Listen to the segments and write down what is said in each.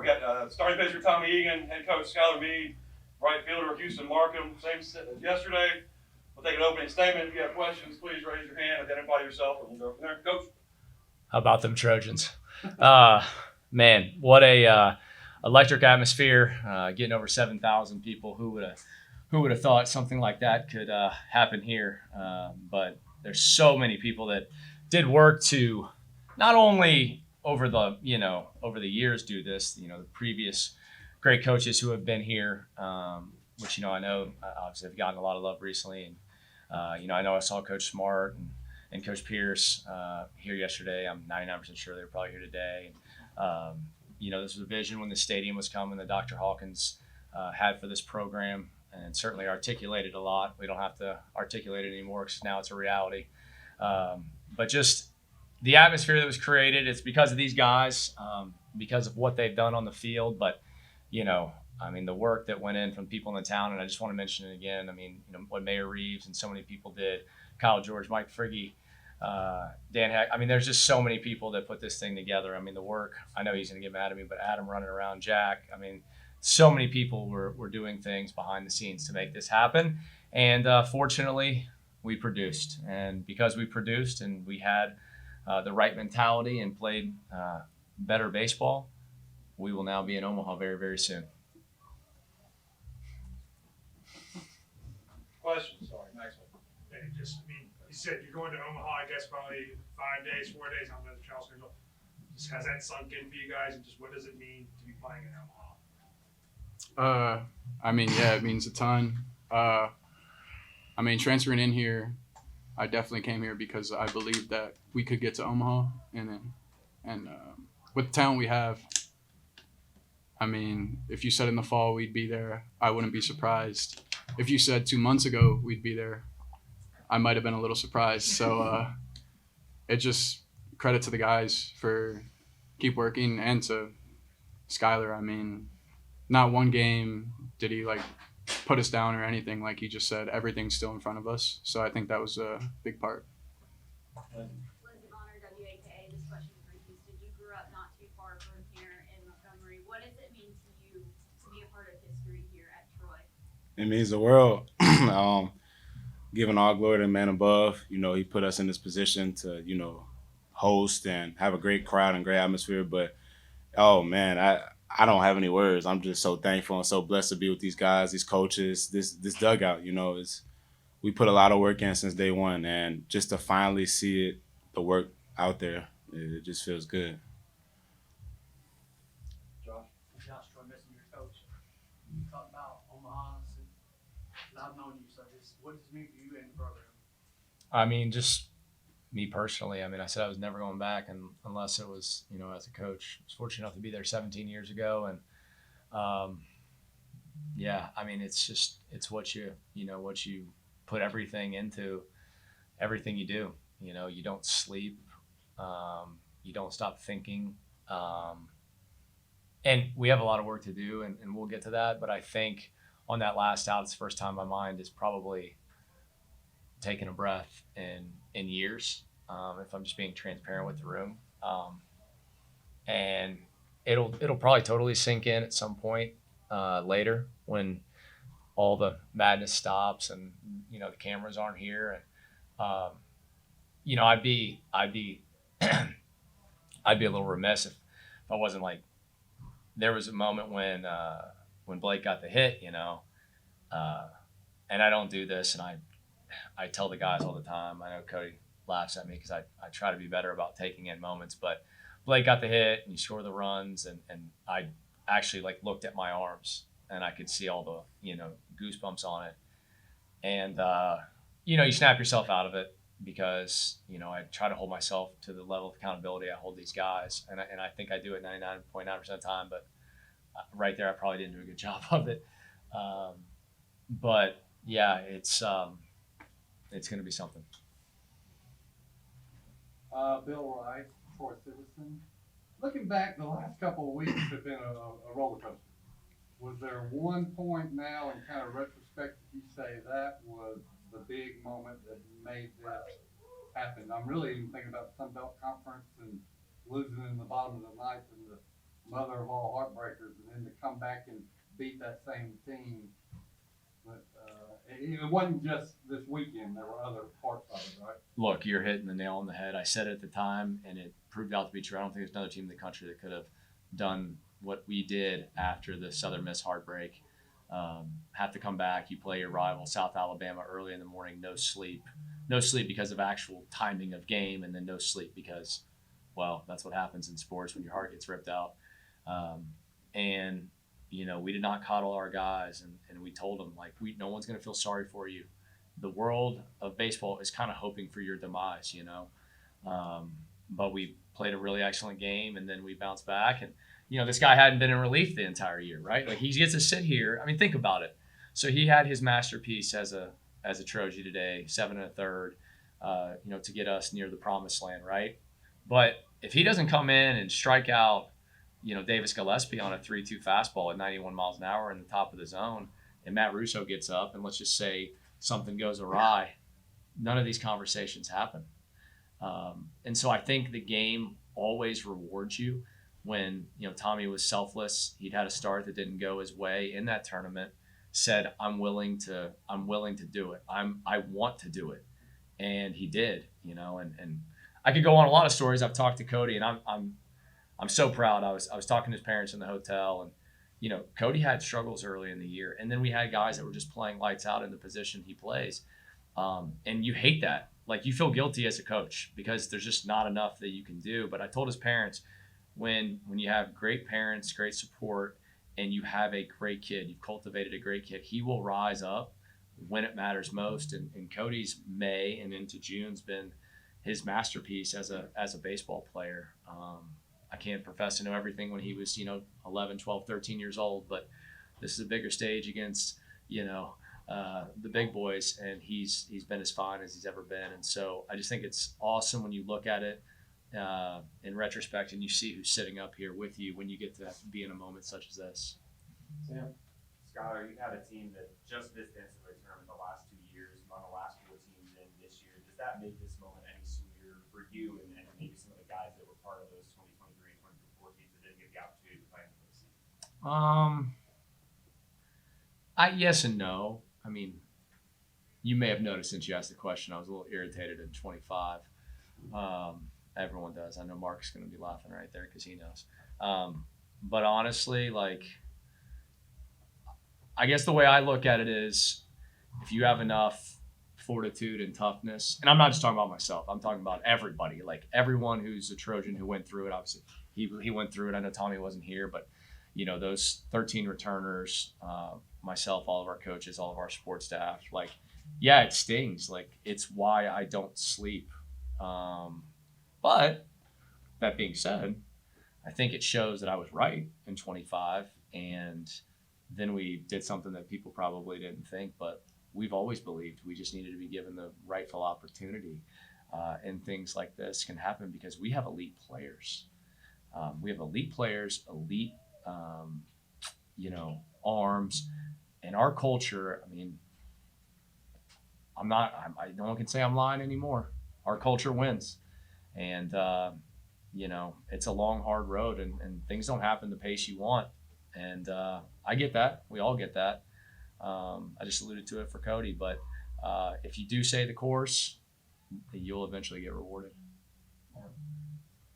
We got starting pitcher Tommy Egan, head coach Skylar Mead, right fielder Houston Markham. Same as yesterday. We'll take an opening statement. If you have questions, please raise your hand, identify yourself, and we'll go from there. Coach. How about them Trojans? Man, what a electric atmosphere. Getting over 7,000 people. Who would have thought something like that could happen here? But there's so many people that did work to not only over the years do this. The previous great coaches who have been here, which I know obviously have gotten a lot of love recently, and I know I saw Coach Smart and Coach Pierce here yesterday. I'm 99% sure they were probably here today. This was a vision when the stadium was coming that Dr. Hawkins had for this program, and certainly articulated a lot. We don't have to articulate it anymore because now it's a reality. But just the atmosphere that was created, it's because of these guys, because of what they've done on the field. But, the work that went in from people in the town, and I just want to mention it again. What Mayor Reeves and so many people did, Kyle George, Mike Frigge, Dan Heck. There's just so many people that put this thing together. The work, I know he's going to get mad at me, but Adam running around, Jack. So many people were doing things behind the scenes to make this happen. And fortunately, we produced. And because we produced and we had the right mentality and played better baseball, we will now be in Omaha very, very soon. Questions? Sorry, next one. And you said you're going to Omaha, I guess, probably 5 days, 4 days. I don't know the travel schedule. Just has that sunk in for you guys, and just what does it mean to be playing in Omaha? Yeah, it means a ton. Transferring in here, I definitely came here because I believed that we could get to Omaha, and with the talent we have, if you said in the fall we'd be there, I wouldn't be surprised. If you said 2 months ago we'd be there, I might have been a little surprised. So it just credit to the guys for keep working, and to Skylar. Not one game did he put us down or anything. Like he just said, everything's still in front of us. So I think that was a big part. Lindsey Bonner, WAKA. This question is for Houston. You grew up not too far from here in Montgomery. What does it mean to you to be a part of history here at Troy? It means the world. Giving all glory to the man above. He put us in this position to, host and have a great crowd and great atmosphere. But, oh, man, I don't have any words. I'm just so thankful and so blessed to be with these guys, these coaches, this dugout. We put a lot of work in since day one. And just to finally see the work out there, it just feels good. Josh Troy Messenger, coach. You talked about Omaha, and I've known you, so what does it mean for you and the program? Just me personally. I said I was never going back, and unless it was, as a coach. I was fortunate enough to be there 17 years ago, and it's what you put everything into, everything you do. You don't sleep, you don't stop thinking. And we have a lot of work to do, and we'll get to that. But I think on that last out, it's the first time my mind is probably taking a breath in years, if I'm just being transparent with the room. And it'll probably totally sink in at some point later when all the madness stops and the cameras aren't here. And I'd be I'd be a little remiss if I wasn't there was a moment when Blake got the hit, and I don't do this, and I tell the guys all the time. I know Cody laughs at me because I try to be better about taking in moments, but Blake got the hit and you score the runs, and I actually looked at my arms and I could see all the goosebumps on it, and you snap yourself out of it because I try to hold myself to the level of accountability I hold these guys, and I think I do it 99.9% of the time, but right there I probably didn't do a good job of it. But yeah, it's going to be something. Bill Wright, Troy Citizen. Looking back, the last couple of weeks have been a roller coaster. Was there one point now in kind of retrospect that you say that was the big moment that made this happen? I'm really even thinking about the Sun Belt Conference and losing in the bottom of the ninth in the mother of all heartbreakers, and then to come back and beat that same team. But it wasn't just this weekend. There were other parts of it, right? Look, you're hitting the nail on the head. I said it at the time, and it proved out to be true. I don't think there's another team in the country that could have done what we did after the Southern Miss heartbreak. Have to come back. You play your rival, South Alabama, early in the morning, no sleep. No sleep because of actual timing of game, and then no sleep because, well, that's what happens in sports when your heart gets ripped out. And we did not coddle our guys, and we told them, like, no one's going to feel sorry for you. The world of baseball is kind of hoping for your demise, but we played a really excellent game, and then we bounced back. And, this guy hadn't been in relief the entire year, right? Like, he gets to sit here. I mean, think about it. So he had his masterpiece as a Trojan today, 7 1/3, to get us near the promised land, right? But if he doesn't come in and strike out, Davis Gillespie on a 3-2 fastball at 91 miles an hour in the top of the zone, and Matt Russo gets up, and let's just say something goes awry, none of these conversations happen. And so I think the game always rewards you. When Tommy was selfless, he'd had a start that didn't go his way in that tournament, said, I'm willing to do it. I want to do it. And he did, and I could go on a lot of stories. I've talked to Cody, and I'm so proud. I was talking to his parents in the hotel, and Cody had struggles early in the year, and then we had guys that were just playing lights out in the position he plays, and you hate that. Like, you feel guilty as a coach because there's just not enough that you can do. But I told his parents, when you have great parents, great support, and you have a great kid, you've cultivated a great kid, he will rise up when it matters most. And Cody's May and into June's been his masterpiece as a baseball player. I can't profess to know everything when he was 11, 12, 13 years old, but this is a bigger stage against the big boys, and he's been as fine as he's ever been. And so I just think it's awesome when you look at it in retrospect and you see who's sitting up here with you when you get to be in a moment such as this. Sam, Skylar, you've had a team that just missed the NCAA tournament the last 2 years, on the last 4 teams in this year. Does that make this moment any sweeter for you and maybe some of the guys that were part of those 2023 and 2024 teams that didn't get the opportunity to play in the postseason? Yes and no. I mean, you may have noticed since you asked the question, I was a little irritated in 25. Everyone does. I know Mark's going to be laughing right there because he knows. But honestly, like, I guess the way I look at it is, if you have enough fortitude and toughness, and I'm not just talking about myself, I'm talking about everybody, like everyone who's a Trojan who went through it. Obviously, he went through it. I know Tommy wasn't here, but those 13 returners, myself, all of our coaches, all of our support staff, like, yeah, it stings. Like, it's why I don't sleep. But that being said, I think it shows that I was right in 25, and then we did something that people probably didn't think, but we've always believed we just needed to be given the rightful opportunity. And things like this can happen because we have elite players. Elite, arms, and our culture. I mean, no one can say I'm lying anymore. Our culture wins. And, it's a long, hard road, and things don't happen the pace you want. And I get that. We all get that. I just alluded to it for Cody. But if you do say the course, you'll eventually get rewarded.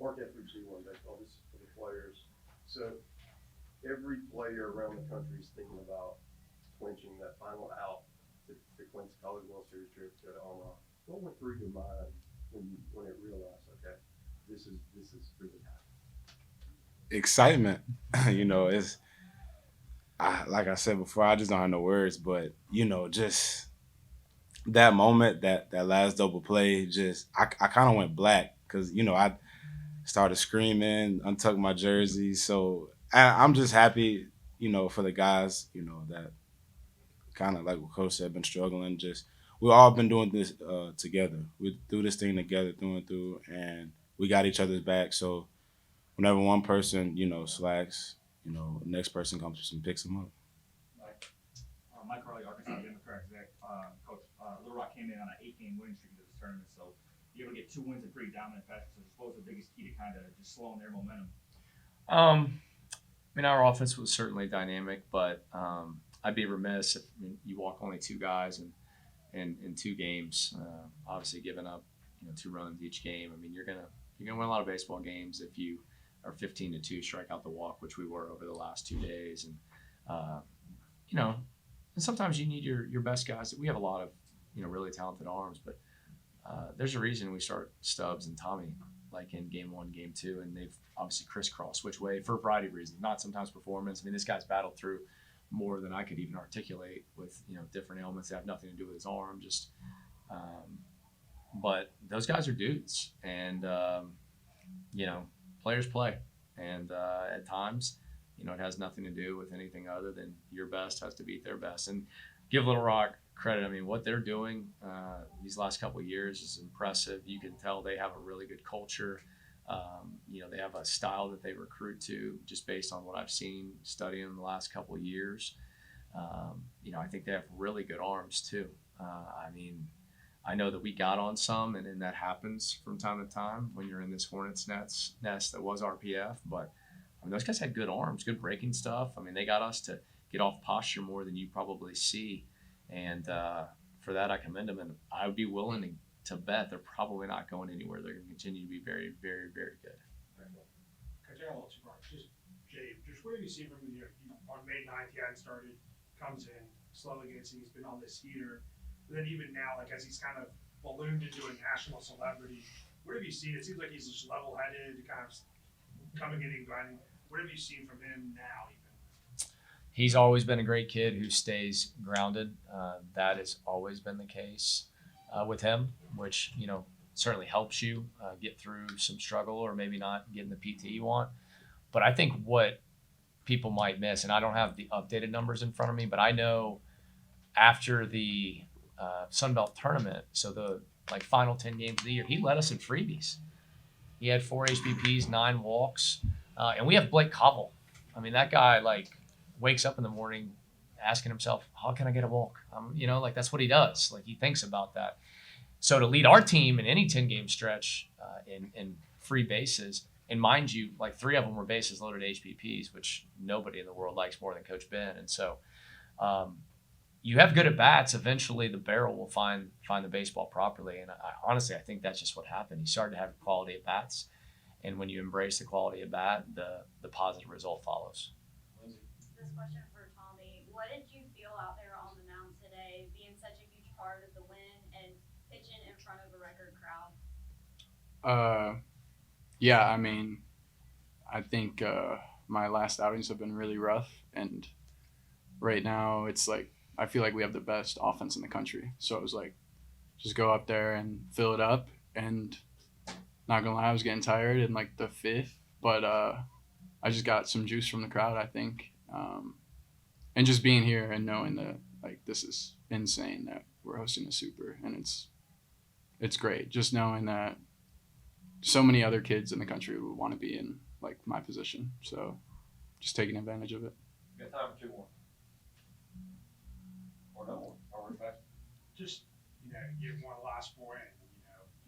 Mark F3C one baseball, this is for the players. So every player around the country is thinking about clinching that final out to clinch College World Series trip to go to Omaha. What went through your mind when it realized, okay, this is really happening? Excitement. Like I said before, I just don't have no words, but just that moment, that last double play, I kind of went black because I started screaming, untucked my jersey. So I'm just happy, for the guys, that kind of like what Coach said, been struggling. We've all been doing this together. We do this thing together through and through, and we got each other's back. So whenever one person, slacks, the next person comes and picks them up. Mike Carly, Arkansas Democrat exec. Coach, Little Rock came in on an 8-game winning streak into this tournament, so you're able to get 2 wins in pretty dominant fashion. So, what was the biggest key to kind of just slowing their momentum? mean, our offense was certainly dynamic, but I'd be remiss if you walk only two guys in two games. Obviously, giving up 2 runs each game. I mean, you're gonna win a lot of baseball games if you are 15-2, strike out the walk, which we were over the last 2 days, and and sometimes you need your best guys. We have a lot of really talented arms, but there's a reason we start Stubbs and Tommy like in game 1, game 2, and they've obviously crisscrossed which way for a variety of reasons, not sometimes performance. I mean, this guy's battled through more than I could even articulate with different ailments that have nothing to do with his arm. Just, but those guys are dudes, and players play, and at times, it has nothing to do with anything other than your best has to beat their best. And give Little Rock credit. I mean, what they're doing these last couple of years is impressive. You can tell they have a really good culture. They have a style that they recruit to, just based on what I've seen studying in the last couple of years. I think they have really good arms too. I know that we got on some, and that happens from time to time when you're in this hornet's nest that was RPF. But those guys had good arms, good breaking stuff. I mean, they got us to get off posture more than you probably see. And for that, I commend them. And I would be willing to bet they're probably not going anywhere. They're going to continue to be very, very, very good. Just what have you seen from him? On May 9th, he hadn't started, comes in, slowly gets in, he's been on this heater. And then even now, like as he's kind of ballooned into a national celebrity, what have you seen? It seems like he's just level-headed, kind of coming in and grinding. What have you seen from him now even? He's always been a great kid who stays grounded. That has always been the case with him, which, certainly helps you get through some struggle or maybe not getting the PT you want. But I think what people might miss, and I don't have the updated numbers in front of me, but I know after the Sun Belt tournament, so the final 10 games of the year, he led us in freebies. He had 4 HBPs, 9 walks, and we have Blake Covell. I mean, that guy wakes up in the morning asking himself, how can I get a walk? That's what he does. He thinks about that. So to lead our team in any 10-game stretch in free bases, and mind you, 3 of them were bases loaded HBPs, which nobody in the world likes more than Coach Ben. And so you have good at-bats, eventually the barrel will find the baseball properly. And honestly, I think that's just what happened. He started to have quality at-bats, and when you embrace the quality at-bat, the positive result follows. This question for Tommy. What did you feel out there on the mound today, being such a huge part of the win and pitching in front of a record crowd? Yeah, I mean, I think my last outings have been really rough, and right now it's I feel like we have the best offense in the country. So it was just go up there and fill it up, and not gonna lie, I was getting tired in the 5th, but I just got some juice from the crowd, I think. And just being here and knowing that this is insane that we're hosting a super, and it's great just knowing that so many other kids in the country would want to be in my position. So just taking advantage of it. You got time for 2 more? Or no more? Or we're back? Just, you've won the last 4 and,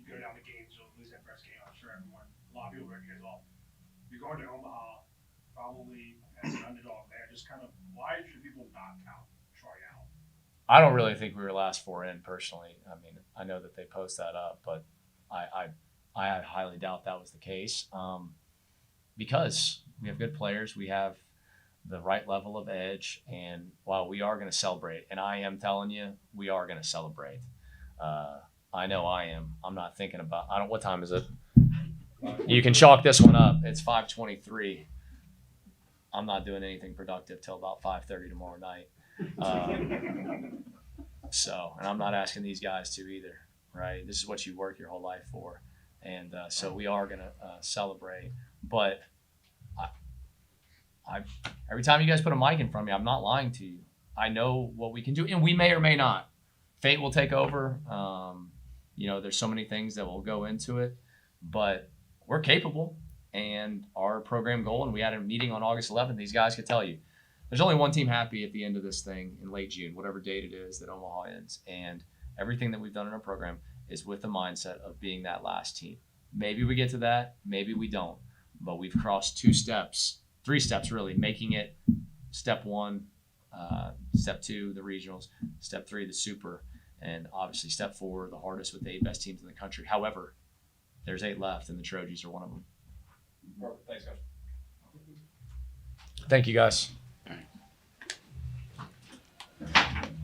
you go down the games, you'll lose that first game. I'm sure a lot of people are going to get off. You're going to Omaha, probably as an underdog there. Just kind of, why should people not count Troy out? I don't really think we were last 4 in personally. I mean, I know that they post that up, but I highly doubt that was the case because we have good players. We have the right level of edge, and while we are going to celebrate, and I am telling you, we are going to celebrate. I know I am. I'm not thinking about. What time is it? You can chalk this one up. It's 5:23. I'm not doing anything productive till about 5:30 tomorrow night. And I'm not asking these guys to either, right? This is what you work your whole life for. And so we are going to celebrate. But I every time you guys put a mic in front of me, I'm not lying to you. I know what we can do, and we may or may not. Fate will take over. There's so many things that will go into it. But we're capable, and our program goal, and we had a meeting on August 11th, these guys could tell you, there's only one team happy at the end of this thing in late June, whatever date it is that Omaha ends. And everything that we've done in our program is with the mindset of being that last team. Maybe we get to that, maybe we don't, but we've crossed 2 steps 3 steps really, making it step 1, step 2, the regionals, step 3, the super, and obviously step 4, the hardest with the 8 best teams in the country. However, there's 8 left, and the Trojans are one of them. Perfect. Thanks, Coach. Thank you, guys.